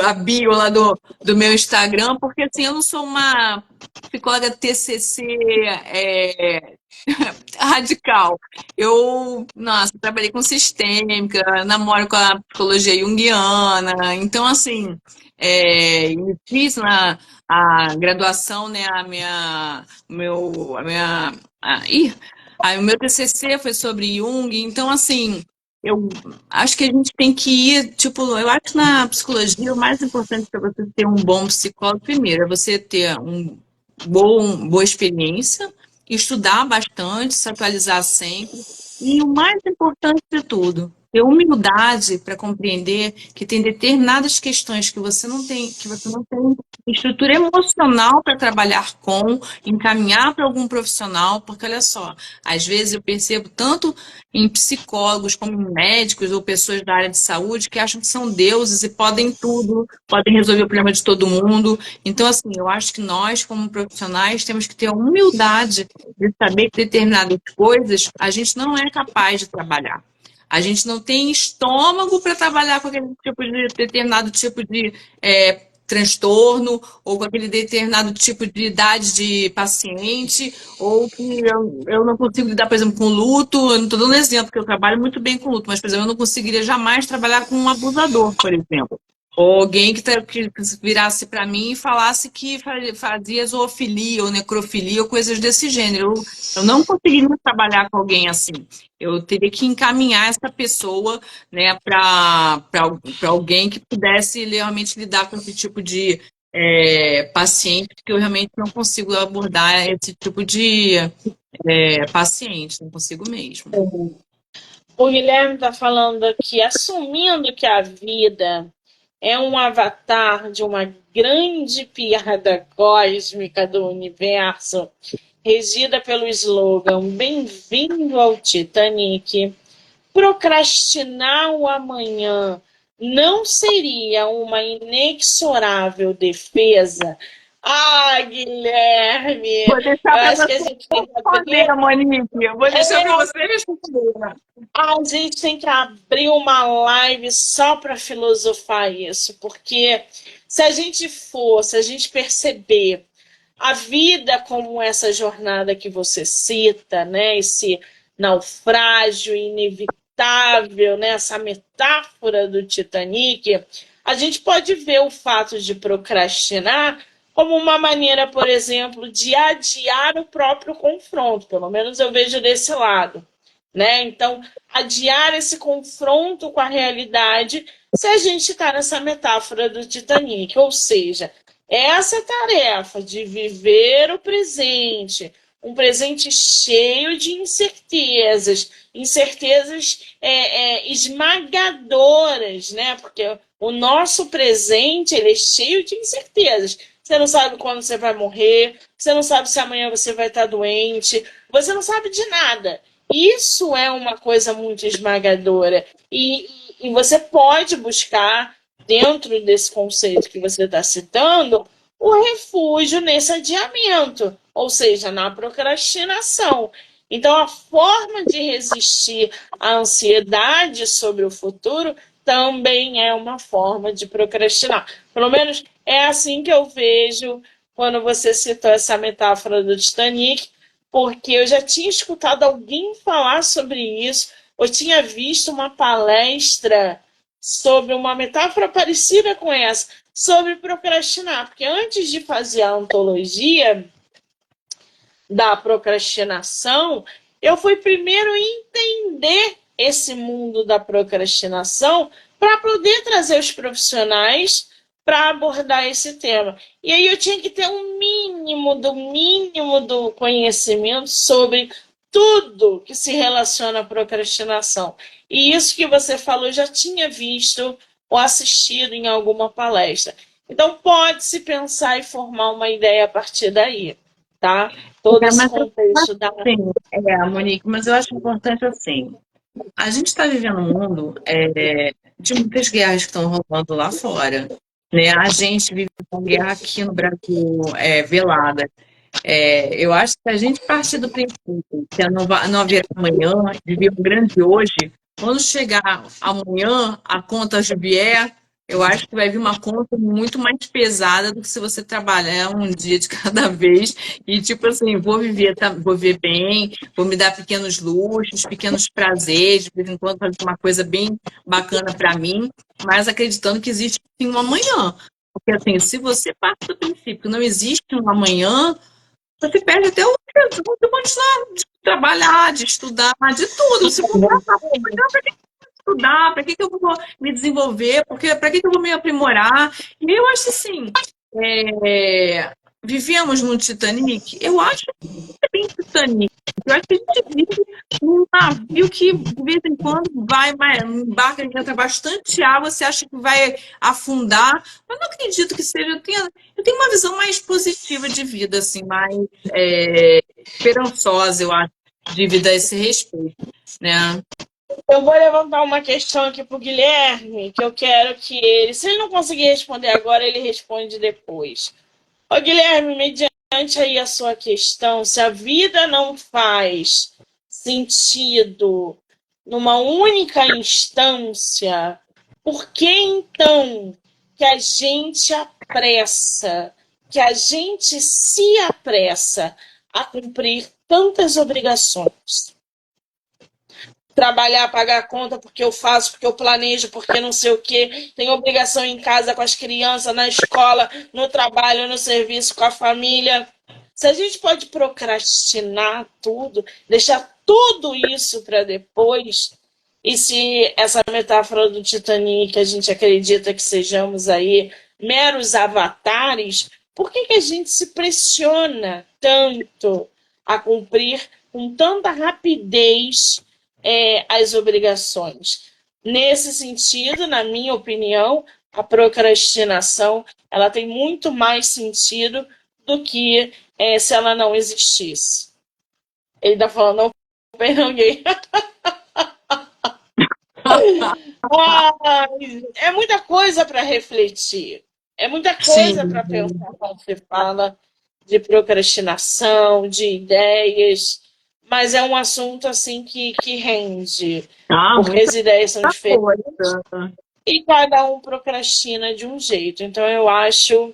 a bio lá do meu Instagram, porque assim, eu não sou uma psicóloga TCC Radical. Nossa, trabalhei com sistêmica, namoro com a psicologia junguiana, então, assim, fiz a graduação, né, o meu TCC foi sobre Jung, então, assim, eu acho que a gente tem que ir, tipo, eu acho que na psicologia o mais importante para você ter um bom psicólogo, primeiro, é você ter boa experiência, estudar bastante, se atualizar sempre. E o mais importante de tudo, ter humildade para compreender que tem determinadas questões que você não tem estrutura emocional para trabalhar com, encaminhar para algum profissional, porque olha só, às vezes eu percebo tanto em psicólogos como em médicos ou pessoas da área de saúde que acham que são deuses e podem tudo, podem resolver o problema de todo mundo. Então, assim, eu acho que nós, como profissionais, temos que ter a humildade de saber que determinadas coisas a gente não é capaz de trabalhar. A gente não tem estômago para trabalhar com aquele tipo de determinado tipo de transtorno ou com aquele determinado tipo de idade de paciente ou que eu não consigo lidar, por exemplo, com luto. Eu não estou dando exemplo, porque eu trabalho muito bem com luto, mas, por exemplo, eu não conseguiria jamais trabalhar com um abusador, por exemplo. Ou alguém que virasse para mim e falasse que fazia zoofilia ou necrofilia ou coisas desse gênero. Eu não conseguiria trabalhar com alguém assim. Eu teria que encaminhar essa pessoa, né, para alguém que pudesse realmente lidar com esse tipo de paciente, porque eu realmente não consigo abordar esse tipo de paciente, não consigo mesmo. O Guilherme está falando aqui, assumindo que a vida é um avatar de uma grande piada cósmica do universo, regida pelo slogan Bem-vindo ao Titanic. Procrastinar o amanhã não seria uma inexorável defesa? Ah, Guilherme, Vou deixar eu para acho que a você gente tem que responder, abrir. Monique. Eu vou deixar para você responder. A gente tem que abrir uma live só para filosofar isso, porque se a gente perceber a vida como essa jornada que você cita, né, esse naufrágio inevitável, né, essa metáfora do Titanic, a gente pode ver o fato de procrastinar como uma maneira, por exemplo, de adiar o próprio confronto. Pelo menos eu vejo desse lado, né? Então, adiar esse confronto com a realidade se a gente está nessa metáfora do Titanic, ou seja, essa tarefa de viver o presente, um presente cheio de incertezas, esmagadoras, né? Porque o nosso presente ele é cheio de incertezas. Você não sabe quando você vai morrer, você não sabe se amanhã você vai estar doente, você não sabe de nada. Isso é uma coisa muito esmagadora. E você pode buscar, dentro desse conceito que você está citando, o refúgio nesse adiamento, ou seja, na procrastinação. Então, a forma de resistir à ansiedade sobre o futuro também é uma forma de procrastinar. Pelo menos é assim que eu vejo quando você citou essa metáfora do Titanic, porque eu já tinha escutado alguém falar sobre isso, eu tinha visto uma palestra sobre uma metáfora parecida com essa, sobre procrastinar, porque antes de fazer a ontologia da procrastinação, eu fui primeiro entender esse mundo da procrastinação para poder trazer os profissionais para abordar esse tema. E aí eu tinha que ter um mínimo do conhecimento sobre tudo que se relaciona à procrastinação. E isso que você falou, eu já tinha visto ou assistido em alguma palestra. Então pode-se pensar e formar uma ideia a partir daí, tá? Todo esse Mas eu contexto da. assim, Monique, mas eu acho importante assim. A gente está vivendo um mundo de muitas guerras que estão rolando lá fora. Né? A gente vive uma guerra aqui no Brasil velada. Eu acho que se a gente partir do princípio que não haverá amanhã, viver um grande hoje, quando chegar amanhã, a conta vier, Eu acho que vai vir uma conta muito mais pesada do que se você trabalhar um dia de cada vez e, tipo assim, vou viver, vou viver bem, vou me dar pequenos luxos, pequenos prazeres, de vez em quando fazer uma coisa bem bacana para mim, mas acreditando que existe sim um amanhã. Porque, assim, se você parte do princípio que não existe um amanhã, você perde até o tesão de continuar de trabalhar, de estudar, de tudo. Se for estudar, para que que eu vou me desenvolver, porque para que que eu vou me aprimorar? E eu acho assim, vivemos no Titanic, eu acho que é bem Titanic. Eu acho que a gente vive num navio que de vez em quando vai, embarca, entra bastante água, você acha que vai afundar, mas não acredito que seja. Eu tenho uma visão mais positiva de vida, assim, mais esperançosa, eu acho, de vida a esse respeito, né? Eu vou levantar uma questão aqui pro Guilherme, que eu quero que ele, se ele não conseguir responder agora, ele responde depois. Ô Guilherme, mediante aí a sua questão, se a vida não faz sentido numa única instância, por que então que a gente apressa, que a gente se apressa a cumprir tantas obrigações? Trabalhar, pagar a conta porque eu faço, porque eu planejo, porque não sei o quê. Tem obrigação em casa com as crianças, na escola, no trabalho, no serviço, com a família. Se a gente pode procrastinar tudo, deixar tudo isso para depois, e se essa metáfora do Titanic, a gente acredita que sejamos aí meros avatares, por que que a gente se pressiona tanto a cumprir com tanta rapidez as obrigações? Nesse sentido, na minha opinião, a procrastinação ela tem muito mais sentido do que se ela não existisse. Ele está falando, não pergunguei. É muita coisa para refletir, é muita coisa para Sim. pensar quando você fala de procrastinação, de ideias, mas é um assunto assim que rende, Ah, porque muita as ideias são diferentes coisa. e cada um procrastina de um jeito. Então eu acho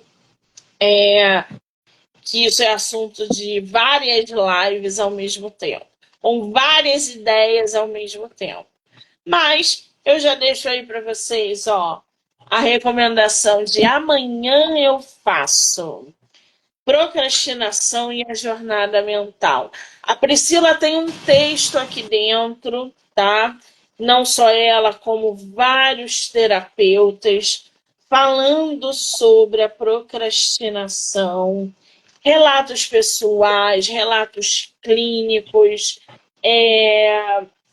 que isso é assunto de várias lives ao mesmo tempo, com várias ideias ao mesmo tempo. Mas eu já deixo aí para vocês, ó, a recomendação de amanhã eu faço. Procrastinação e a jornada mental. A Priscila tem um texto aqui dentro, tá? Não só ela, como vários terapeutas falando sobre a procrastinação, relatos pessoais, relatos clínicos,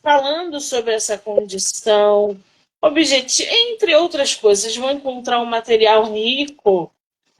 falando sobre essa condição, entre outras coisas. Vão encontrar um material rico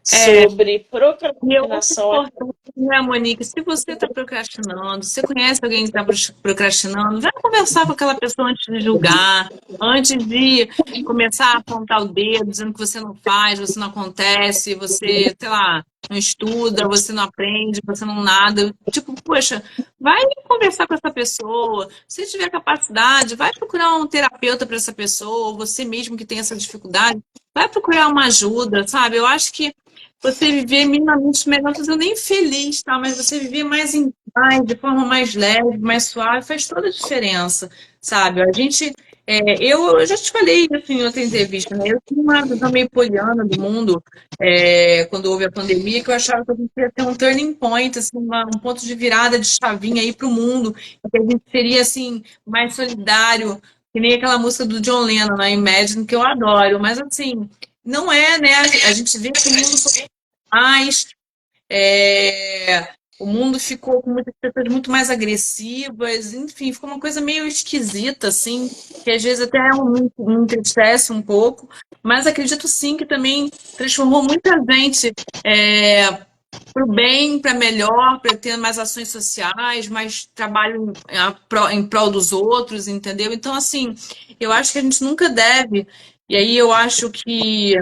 sobre E outra procrastinação. importante, né, Monique? Se você está procrastinando, se você conhece alguém que está procrastinando, vai conversar com aquela pessoa antes de julgar, antes de começar a apontar o dedo, dizendo que você não faz, você não acontece, você, sei lá, não estuda, você não aprende, você não nada. Tipo, poxa, vai conversar com essa pessoa. Se tiver capacidade, vai procurar um terapeuta para essa pessoa, ou você mesmo que tem essa dificuldade, vai procurar uma ajuda, sabe? Eu acho que você viver minimamente melhor, não estou dizendo nem feliz, tá? Mas você viver mais em paz, de forma mais leve, mais suave, faz toda a diferença, sabe? A gente, eu já te falei isso em outra entrevista, né? Eu tinha uma visão meio poliana do mundo, quando houve a pandemia, que eu achava que a gente ia ter um turning point, assim, um ponto de virada de chavinha aí para o mundo, que a gente seria, assim, mais solidário, que nem aquela música do John Lennon, né? Imagine, que eu adoro, mas, assim, não é, né? A gente vê que o mundo mais. O mundo ficou com muitas pessoas muito mais agressivas, enfim, ficou uma coisa meio esquisita, assim, que às vezes até me entristece um pouco, mas acredito sim que também transformou muita gente para o bem, para melhor, para ter mais ações sociais, mais trabalho em prol dos outros, entendeu? Então, assim, eu acho que a gente nunca deve, e aí eu acho que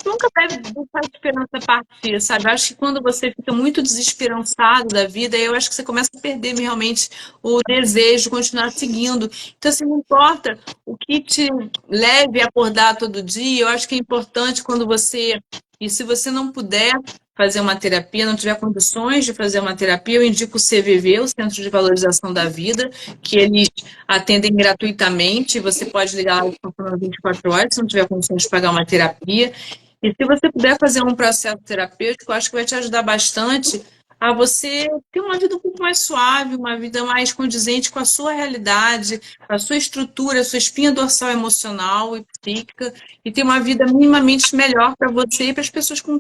Nunca deve deixar a esperança partir, sabe? Eu acho que quando você fica muito desesperançado da vida, eu acho que você começa a perder realmente o desejo de continuar seguindo. Então, assim, não importa o que te leve a acordar todo dia, eu acho que é importante quando você. E se você não puder fazer uma terapia, não tiver condições de fazer uma terapia, eu indico o CVV, o Centro de Valorização da Vida, que eles atendem gratuitamente. Você pode ligar lá, funcionando 24 horas, se não tiver condições de pagar uma terapia. E se você puder fazer um processo terapêutico, eu acho que vai te ajudar bastante a você ter uma vida um pouco mais suave, uma vida mais condizente com a sua realidade, a sua estrutura, a sua espinha dorsal emocional e psíquica, e ter uma vida minimamente melhor para você e para as pessoas com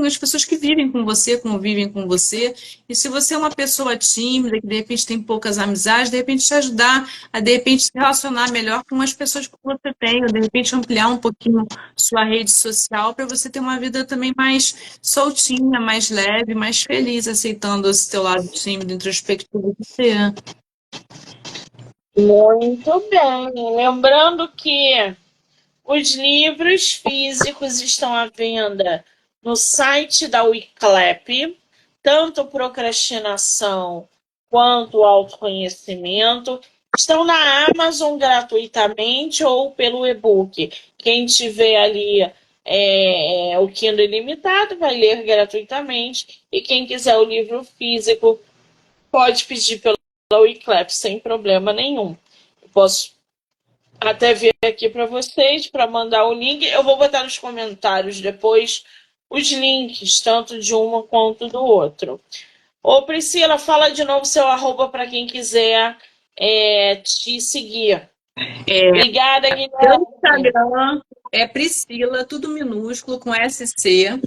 as pessoas que vivem com você, convivem com você. E se você é uma pessoa tímida, que de repente tem poucas amizades, de repente te ajudar a de repente se relacionar melhor com as pessoas que você tem, ou de repente ampliar um pouquinho sua rede social para você ter uma vida também mais soltinha, mais leve, mais feliz, aceitando esse teu lado tímido, introspectivo que você é. Muito bem. Lembrando que os livros físicos estão à venda no site da Wiclap, tanto procrastinação quanto autoconhecimento. Estão na Amazon gratuitamente ou pelo e-book. Quem tiver ali o Kindle Ilimitado vai ler gratuitamente. E quem quiser o livro físico pode pedir pela Wiclap sem problema nenhum. Eu posso até ver aqui para vocês, para mandar o link. Eu vou botar nos comentários depois os links, tanto de uma quanto do outro. Ô, Priscila, fala de novo seu arroba para quem quiser te seguir. Obrigada, Meu Guilherme. Instagram é Priscila, tudo minúsculo, com SC,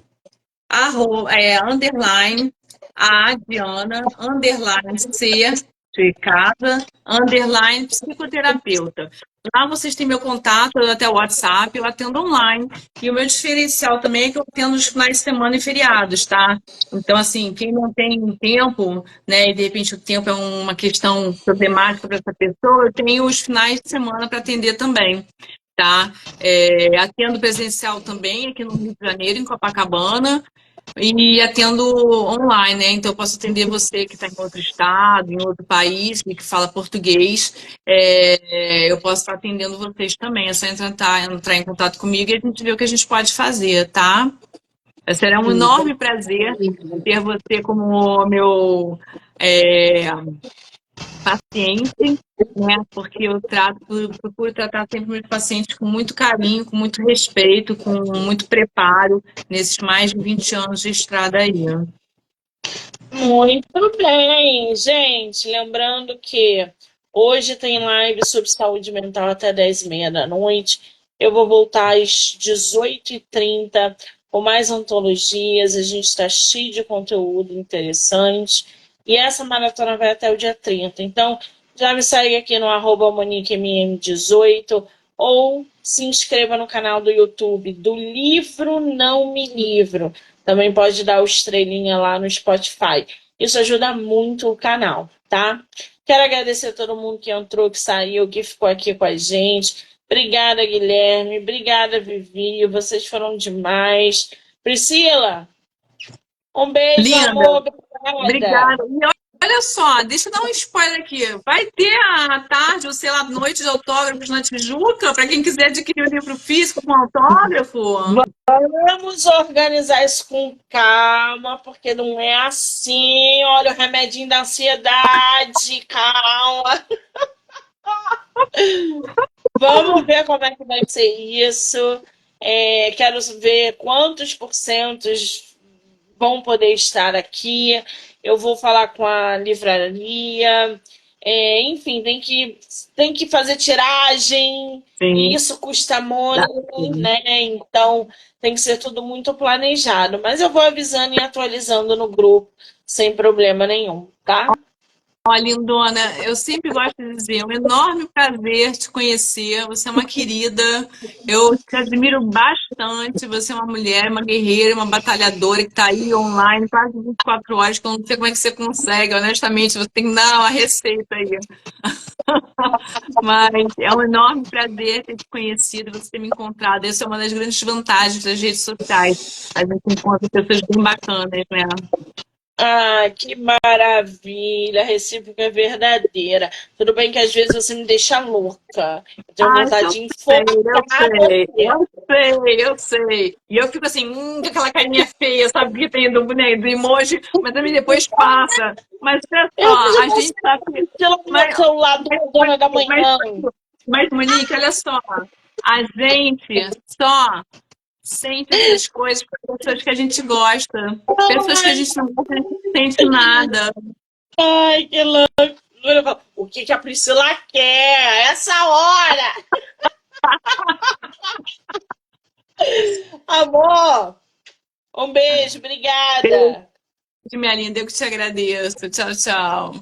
underline, a Diana, underline C, de casa, underline psicoterapeuta. Lá vocês têm meu contato, até o WhatsApp, eu atendo online. E o meu diferencial também é que eu atendo nos finais de semana e feriados, tá? Então, assim, quem não tem tempo, né, e de repente o tempo é uma questão problemática para essa pessoa, eu tenho os finais de semana para atender também, tá? Atendo presencial também aqui no Rio de Janeiro, em Copacabana, e atendo online, né? Então, eu posso atender você que está em outro estado, em outro país, que fala português. Eu posso estar atendendo vocês também. É só entrar em contato comigo e a gente vê o que a gente pode fazer, tá? Será um enorme prazer ter você como meu paciente, né? Porque eu procuro tratar sempre meus pacientes com muito carinho, com muito respeito, com muito preparo nesses mais de 20 anos de estrada aí. Muito bem, gente. Lembrando que hoje tem live sobre saúde mental até 10h30 da noite. Eu vou voltar às 18h30 com mais antologias. A gente está cheio de conteúdo interessante. E essa maratona vai até o dia 30. Então, já me segue aqui no @MoniqueMM18 ou se inscreva no canal do YouTube do Livro Não Me Livro. Também pode dar o estrelinha lá no Spotify. Isso ajuda muito o canal, tá? Quero agradecer a todo mundo que entrou, que saiu, que ficou aqui com a gente. Obrigada, Guilherme. Obrigada, Vivi. Vocês foram demais. Priscila, um beijo, Linda, amor. obrigada. E olha só, deixa eu dar um spoiler aqui. Vai ter à tarde, ou sei lá, noite de autógrafos na Tijuca, para quem quiser adquirir o livro físico com autógrafo. Vamos organizar isso com calma, porque não é assim. Olha o remedinho da ansiedade, calma. Vamos ver como é que vai ser isso. Quero ver quantos porcentos vão poder estar aqui. Eu vou falar com a livraria. Enfim, tem que fazer tiragem. Sim. E isso custa muito, né? Então tem que ser tudo muito planejado. Mas eu vou avisando e atualizando no grupo sem problema nenhum, tá? Ó, lindona, eu sempre gosto de dizer, é um enorme prazer te conhecer. Você é uma querida, eu te admiro bastante. Você é uma mulher, uma guerreira, uma batalhadora que está aí online quase 24 horas, que eu não sei como é que você consegue, honestamente. Você tem que dar uma receita aí. Mas é um enorme prazer ter te conhecido, você ter me encontrado. Essa é uma das grandes vantagens das redes sociais. A gente encontra pessoas bem bacanas, né? Ah, que maravilha! A recíproca é verdadeira. Tudo bem que às vezes você me deixa louca. Eu tenho Ah, vontade eu de sei, eu enforcar sei, você. eu sei. E eu fico assim, com aquela carinha feia, sabe, que tem do boneco, do emoji, mas também depois passa. Mas olha só, Eu vejo a você gente tá. pelo Mas, meu celular 2 horas da mas, manhã. mas, Monique, olha só, a gente só sente essas coisas com pessoas que a gente gosta. Pessoas que a Ai, gente não gosta, a gente não sente nada. ai, que loucura. O que que a Priscila quer? Essa hora! Amor, um beijo, Beijo, obrigada. minha linda, eu que te agradeço. Tchau, tchau.